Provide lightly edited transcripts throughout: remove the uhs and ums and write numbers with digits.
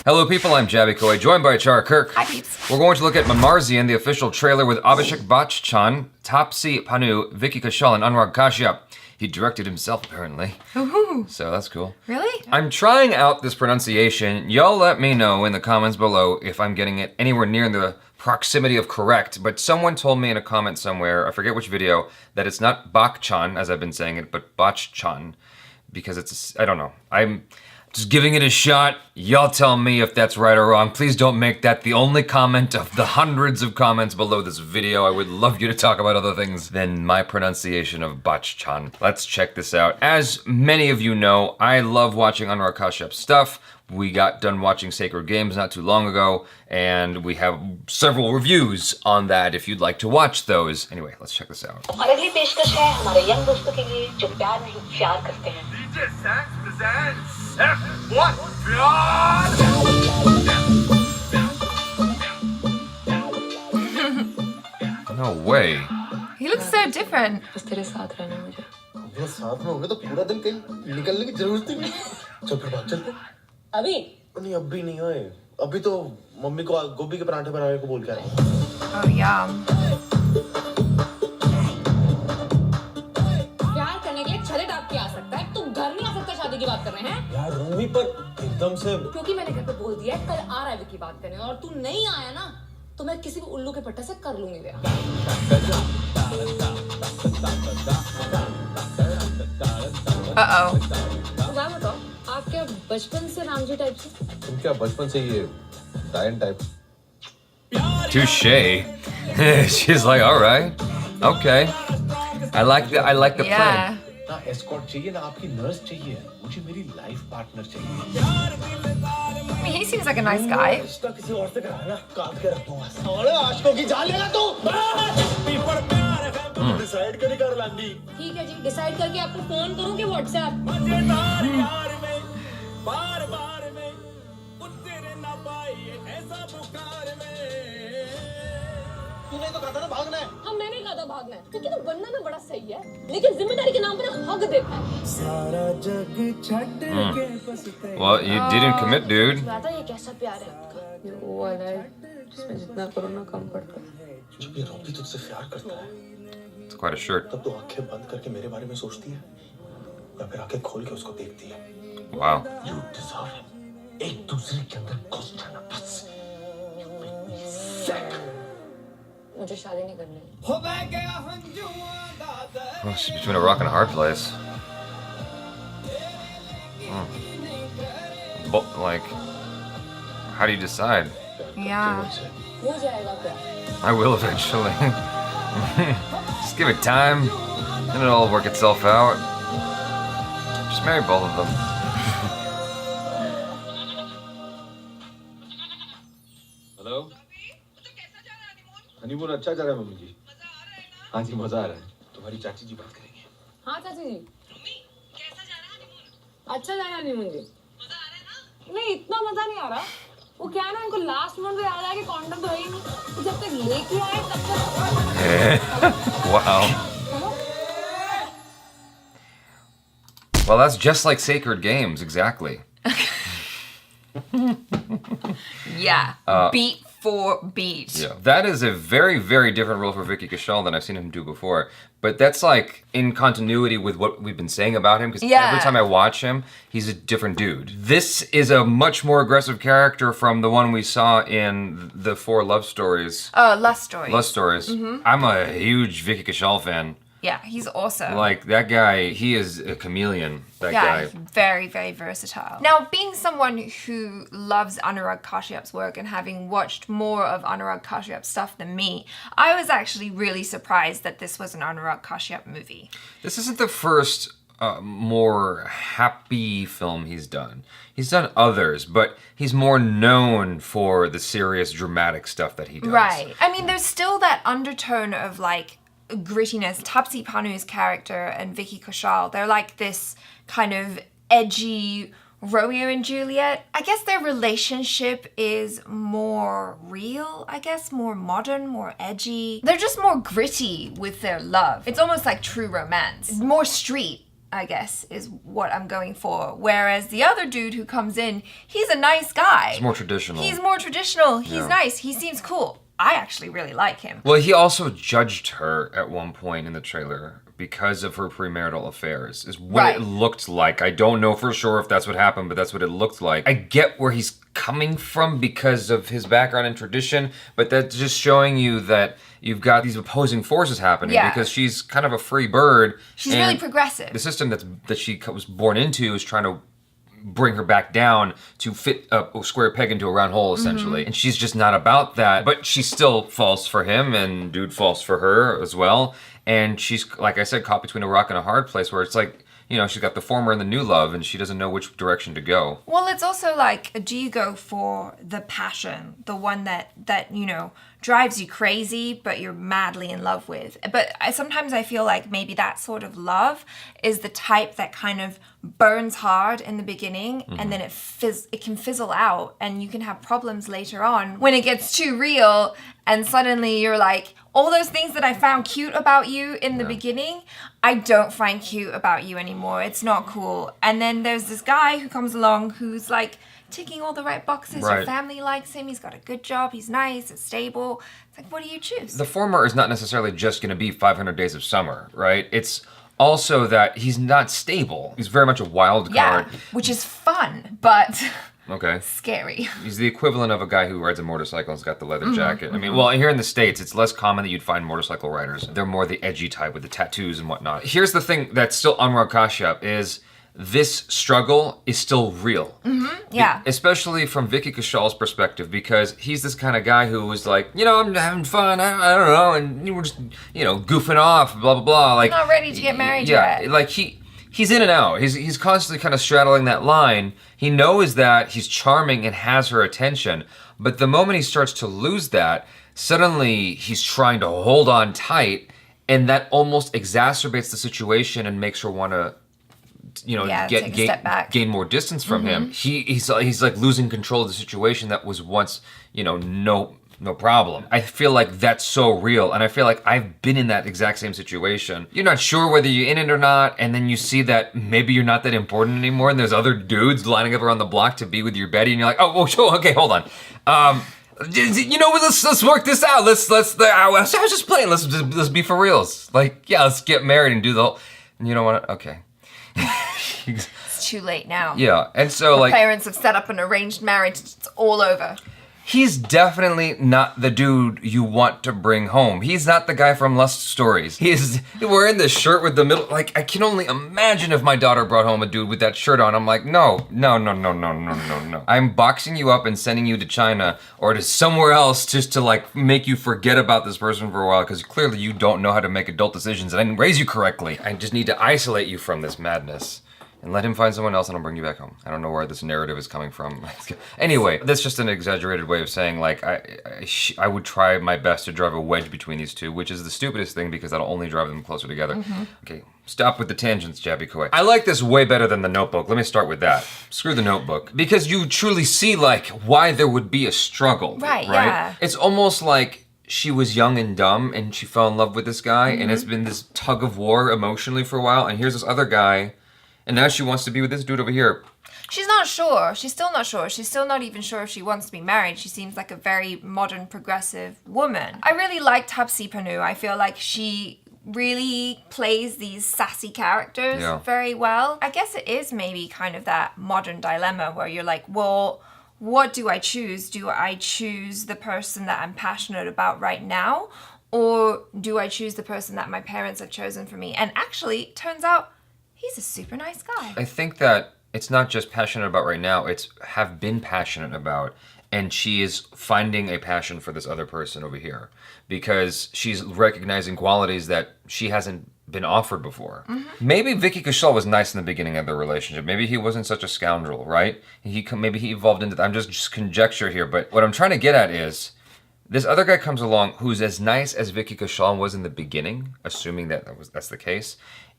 Hello people, I'm Javi Koi, joined by Chara Kirk. Hi peeps. We're going to look at Manmariyaan, the official trailer with Abhishek Bachchan, Taapsee Pannu, Vicky Kaushal, and Anurag Kashyap. He directed himself, apparently. Ooh. So that's cool. Really? I'm trying out this pronunciation. Y'all let me know in the comments below if I'm getting it anywhere near the proximity of correct, but someone told me in a comment somewhere, I forget which video, that it's not Bachchan, as I've been saying it, but Bachchan, because it's, I don't know. I'm just giving it a shot. Y'all tell me if that's right or wrong. Please don't make that the only comment of the hundreds of comments below this video. I would love you to talk about other things than my pronunciation of Bachchan. Let's check this out. As many of you know, I love watching Anurag Kashyap's stuff. We got done watching Sacred Games not too long ago, and we have several reviews on that if you'd like to watch those. Anyway, let's check this out. और अगली पेशकश है हमारे young दोस्तों के लिए जो प्यार नहीं प्यार करते हैं। DJ Sax presents F1 प्यार। No way. He looks so different. बस तेरे साथ रहना मुझे। मेरे साथ में होंगे तो पूरा दिन कहीं निकलने की जरूरत ही नहीं। चल फिर बात चलते। अभी? नहीं अभी नहीं होए। अभी तो मम्मी को गोभी के पराठे बनाने को बोल के आए। Oh yeah. प्यार करने के लिए छले टाप के आ सकता है। तुम घर नहीं आ सकता शादी की बात कर रहे हैं? यार रूमी पर एकदम से। क्योंकि मैंने घर पे बोल दिया है कल आ रहा है विकी बात करने और तू नहीं आया ना तो मैं किसी भी उल्लू के पट्टे से कर लूंगी ब्याह। Uh-oh. तो मैं बताओ आप क्या बचपन से राम जी टाइप से? तुम क्या बचपन से ये डायन type? Touche. She's like, all right, okay. I like the Yeah. plan. ना एस्कॉर्ट चाहिए ना आपकी नर्स चाहिए। मुझे मेरी लाइफ पार्टनर चाहिए। I mean, he seems like a nice guy. रिश्ता किसी और से कराया ना काट के रख दूंगा। अरे आशिकों की जान लेगा तू। डिसाइड कर लांडी। ठीक है जी डिसाइड करके आपको फोन करूं कि व्हाट्सएप? तूने तो कहा था ना भागना है। हाँ मैंने कहा था भागना है क्योंकि तो बनना में बड़ा सही है लेकिन जिम्मेदारी के नाम पर हक देता है। सारा जग छट के बसते। Well, you didn't commit, dude. पता ये कैसा प्यार है आपका? वो वाला है जिसमें जितना करो ना कम पड़ता है। जब ये रोबी तुझसे प्यार करता है It's quite a shirt. तब तो आंखें बंद करके मेरे बारे में सोचती है या फिर आंखें खोल के उसको देखती है। Wow. You deserve it. एक दूसरे के अंदर घुस जाना बस। You make me sick. मुझे शादी नहीं करनी। Well, she's between a rock and a hard place. But, like, how do you decide? Yeah. हो जाएगा प्यार। I will eventually. Just give it time, and it'll all work itself out. Just marry both of them. Hello honeymoon अच्छा जा रहा है mummy जी। हाँ जी मजा आ रहा है। तुम्हारी चाची जी बात करेंगे। हाँ चाची जी। कैसा जा रहा हनीमून? अच्छा जा रहा हनीमून जी। मजा आ रहा है ना? नहीं इतना मजा नहीं आ रहा। वो क्या है ना इनको लास्ट मंथ में याद आया कि कॉन्डम तो है ही नहीं। तो जब तक लेके आए तब तक। Wow. Well, that's just like Sacred Games, exactly. Yeah. Beat for beat. Yeah, that is a very, very different role for Vicky Kaushal than I've seen him do before. But that's like in continuity with what we've been saying about him, because Yeah. every time I watch him, he's a different dude. This is a much more aggressive character from the one we saw in the 4 love stories. Oh, Lust Story. Love stories. I'm a huge Vicky Kaushal fan. Yeah, he's awesome. Like that guy, he is a chameleon. That Yeah, guy. very, very versatile. Now, being someone who loves Anurag Kashyap's work and having watched more of Anurag Kashyap's stuff than me, I was actually really surprised that this was an Anurag Kashyap movie. This isn't the first more happy film he's done. He's done others, but he's more known for the serious, dramatic stuff that he does. Right. I mean, there's still that undertone of like grittiness. Taapsee Pannu's character and Vicky Kaushal, they're like this kind of edgy Romeo and Juliet. I guess their relationship is more real, I guess, more modern, more edgy. They're just more gritty with their love. It's almost like true romance. More street. I guess, is what I'm going for. Whereas the other dude who comes in, he's a nice guy. He's more traditional. He's nice. He seems cool. I actually really like him. Well, he also judged her at one point in the trailer because of her premarital affairs, is what it looked like. I don't know for sure if that's what happened, but that's what it looked like. I get where he's coming from because of his background and tradition, but that's just showing you that you've got these opposing forces happening because she's kind of a free bird. She's really progressive. The system that she was born into is trying to bring her back down to fit a square peg into a round hole, essentially. And she's just not about that. But she still falls for him, and dude falls for her as well. And she's, like I said, caught between a rock and a hard place where it's like, you know, she's got the former and the new love, and she doesn't know which direction to go. Well, it's also like, do you go for the passion, the one that you know, drives you crazy, but you're madly in love with? But sometimes I feel like maybe that sort of love is the type that kind of burns hard in the beginning, and then it can fizzle out, and you can have problems later on when it gets too real, and suddenly you're like, all those things that I found cute about you in the beginning, I don't find cute about you anymore. It's not cool. And then there's this guy who comes along who's like ticking all the right boxes. Your family likes him. He's got a good job. He's nice. It's stable. It's like, what do you choose? The former is not necessarily just going to be 500 Days of Summer, right? It's also that he's not stable. He's very much a wild card. Yeah, which is fun, but Okay. scary. He's the equivalent of a guy who rides a motorcycle and's got the leather jacket. I mean, well, here in the States, it's less common that you'd find motorcycle riders. They're more the edgy type with the tattoos and whatnot. Here's the thing that's still Anurag Kashyap is this struggle is still real. Yeah. Especially from Vicky Kaushal's perspective, because he's this kind of guy who was like, you know, I'm having fun, I don't know, and we're just, you know, goofing off, blah, blah, blah. Like, Not ready to get married yet. like he's in and out. He's constantly kind of straddling that line. He knows that he's charming and has her attention, but the moment he starts to lose that, suddenly he's trying to hold on tight, and that almost exacerbates the situation and makes her want to, you know, take a step back. gain more distance from him. He's like losing control of the situation that was once, you know, no problem. I feel like that's so real, and I feel like I've been in that exact same situation. You're not sure whether you're in it or not, and then you see that maybe you're not that important anymore, and there's other dudes lining up around the block to be with your Betty, and you're like, oh, sure, okay, hold on. You know, let's work this out. I was just playing. Let's be for reals. Like, yeah, let's get married and do the whole. And you know what? Okay. It's too late now. Yeah, and so like Parents have set up an arranged marriage. It's all over. he's definitely not the dude you want to bring home. He's not the guy from Lust Stories. He's wearing this shirt with the middle. Like, I can only imagine if my daughter brought home a dude with that shirt on. I'm like, no. I'm boxing you up and sending you to China or to somewhere else just to like make you forget about this person for a while, because clearly you don't know how to make adult decisions and I didn't raise you correctly. I just need to isolate you from this madness. And let him find someone else and I'll bring you back home. I don't know where this narrative is coming from. Anyway, that's just an exaggerated way of saying, like, I would try my best to drive a wedge between these two, which is the stupidest thing because that'll only drive them closer together. Mm-hmm. Okay, stop with the tangents, Jabby Koi. I like this way better than The Notebook. Let me start with that. Screw The Notebook. Because you truly see, like, why there would be a struggle. Right? Yeah. It's almost like she was young and dumb and she fell in love with this guy, and it's been this tug of war emotionally for a while, and here's this other guy. And now she wants to be with this dude over here. She's not sure. She's still not sure. She's still not even sure if she wants to be married. She seems like a very modern, progressive woman. I really like Taapsee Pannu. I feel like she really plays these sassy characters very well. I guess it is maybe kind of that modern dilemma where you're like, well, what do I choose? Do I choose the person that I'm passionate about right now? Or do I choose the person that my parents have chosen for me? And actually, it turns out, he's a super nice guy. I think that it's not just passionate about right now, it's have been passionate about. And she is finding a passion for this other person over here because she's recognizing qualities that she hasn't been offered before. Mm-hmm. Maybe Vicky Kaushal was nice in the beginning of the relationship. Maybe he wasn't such a scoundrel, right? Maybe he evolved into that. I'm just conjecture here, but what I'm trying to get at is this other guy comes along who's as nice as Vicky Kaushal was in the beginning, assuming that's the case.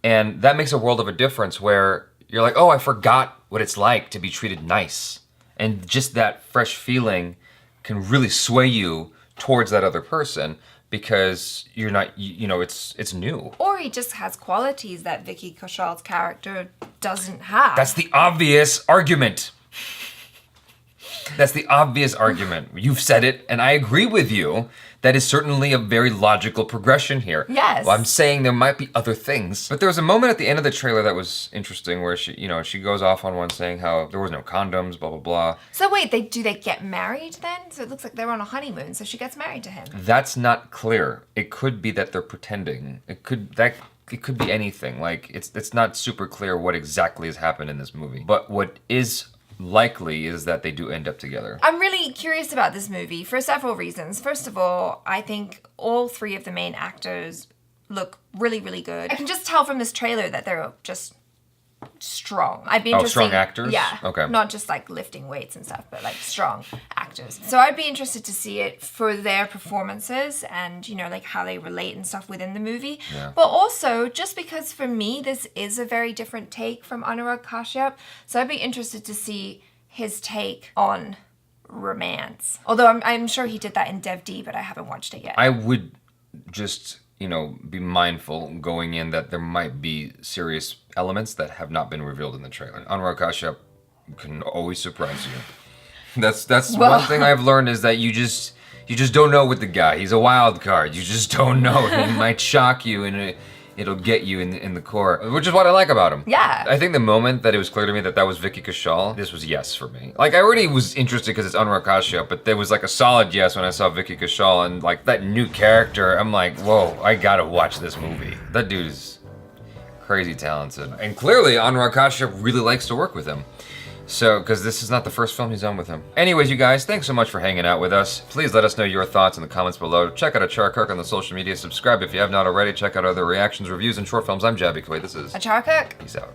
And that makes a world of a difference where you're like, oh, I forgot what it's like to be treated nice. And just that fresh feeling can really sway you towards that other person. because you're not, you know, it's new. Or he just has qualities that Vicky Kaushal's character doesn't have. That's the obvious argument. That's the obvious argument. You've said it, and I agree with you. That is certainly a very logical progression here. Yes. Well, I'm saying there might be other things. But there was a moment at the end of the trailer that was interesting where she, you know, she goes off on one saying how there was no condoms, blah, blah, blah. So wait, do they get married then? So it looks like they're on a honeymoon, so she gets married to him. That's not clear. It could be that they're pretending. It could be anything. Like, it's not super clear what exactly has happened in this movie. But what is likely is that they do end up together. I'm really curious about this movie for several reasons. First of all, I think all three of the main actors look really, really good. I can just tell from this trailer that they're just strong. I'd be interested. Strong actors? Yeah. Okay. Not just like lifting weights and stuff, but like strong actors. So I'd be interested to see it for their performances and, you know, like how they relate and stuff within the movie. Yeah. But also, just because for me, this is a very different take from Anurag Kashyap. So I'd be interested to see his take on romance. Although I'm sure he did that in Dev D, but I haven't watched it yet. I would just, you know, be mindful going in that there might be serious elements that have not been revealed in the trailer. Anurag Kashyap can always surprise you. That's one thing I've learned is that you just don't know with the guy. He's a wild card. You just don't know. He might shock you and it'll get you in the core, which is what I like about him. Yeah. I think the moment that it was clear to me that was Vicky Kaushal, this was yes for me. Like, I already was interested because it's Anurag Kashyap, but there was like a solid yes when I saw Vicky Kaushal and like that new character. I'm like, whoa, I gotta watch this movie. That dude is crazy talented. And clearly Anurag Kashyap really likes to work with him. So, because this is not the first film he's done with him. Anyways, you guys, thanks so much for hanging out with us. Please let us know your thoughts in the comments below. Check out Achar Kirk on the social media. Subscribe if you have not already. Check out other reactions, reviews, and short films. I'm Jabby Kuwait. This is Achar Cook. Peace out.